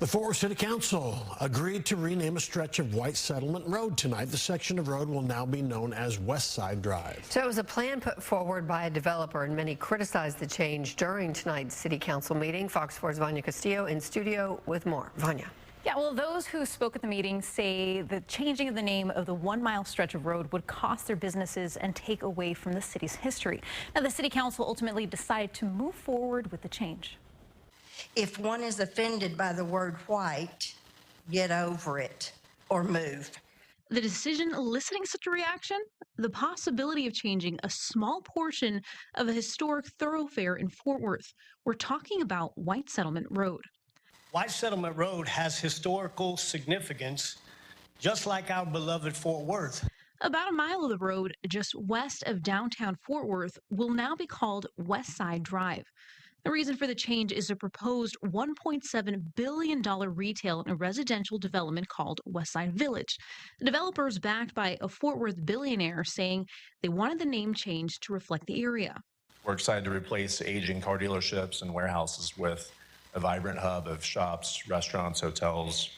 The Fort Worth City Council agreed to rename a stretch of White Settlement Road tonight. The section of road will now be known as West Side Drive. So it was a plan put forward by a developer, and many criticized the change during tonight's City Council meeting. Fox 4's Vanya Castillo in studio with more. Vanya. Yeah, well, those who spoke at the meeting say the changing of the name of the 1 mile stretch of road would cost their businesses and take away from the city's history. Now, the City Council ultimately decided to move forward with the change. If one is offended by the word white, get over it or move. The decision eliciting such a reaction? The possibility of changing a small portion of a historic thoroughfare in Fort Worth. We're talking about White Settlement Road. White Settlement Road has historical significance, just like our beloved Fort Worth. About a mile of the road just west of downtown Fort Worth will now be called West Side Drive. The reason for the change is a proposed $1.7 billion retail and residential development called Westside Village. The developer is backed by a Fort Worth billionaire, saying they wanted the name changed to reflect the area. We're excited to replace aging car dealerships and warehouses with a vibrant hub of shops, restaurants, hotels,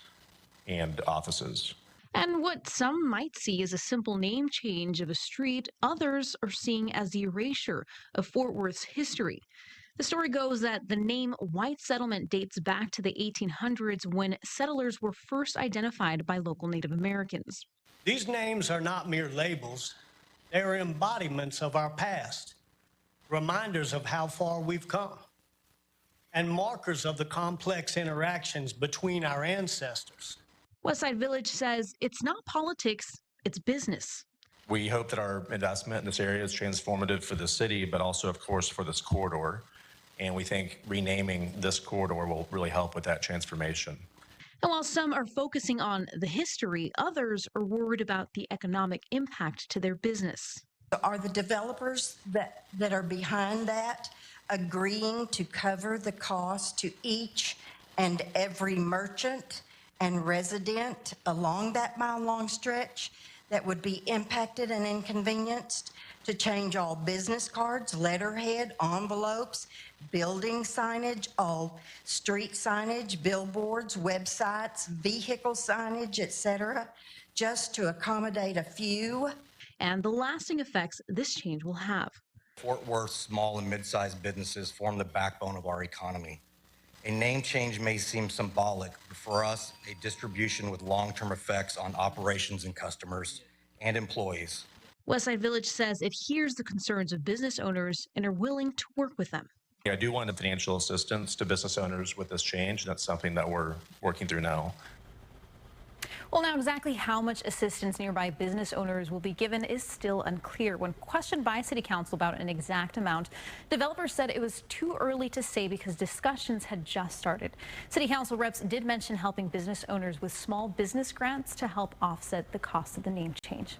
and offices. And what some might see as a simple name change of a street, others are seeing as the erasure of Fort Worth's history. The story goes that the name White Settlement dates back to the 1800s when settlers were first identified by local Native Americans. These names are not mere labels. They are embodiments of our past, reminders of how far we've come, and markers of the complex interactions between our ancestors. Westside Village says it's not politics, it's business. We hope that our investment in this area is transformative for the city, but also, of course, for this corridor. And we think renaming this corridor will really help with that transformation. And while some are focusing on the history, others are worried about the economic impact to their business. Are the developers that are behind that agreeing to cover the cost to each and every merchant and resident along that mile-long stretch that would be impacted and inconvenienced, to change all business cards, letterhead, envelopes, building signage, all street signage, billboards, websites, vehicle signage, etc., just to accommodate a few? And the lasting effects this change will have. Fort Worth's small and mid-sized businesses form the backbone of our economy. A name change may seem symbolic, but for us, a distribution with long-term effects on operations and customers and employees. Westside Village says it hears the concerns of business owners and are willing to work with them. I do want the financial assistance to business owners with this change. That's something that we're working through now. Well, now exactly how much assistance nearby business owners will be given is still unclear. When questioned by City Council about an exact amount, developers said it was too early to say because discussions had just started. City Council reps did mention helping business owners with small business grants to help offset the cost of the name change.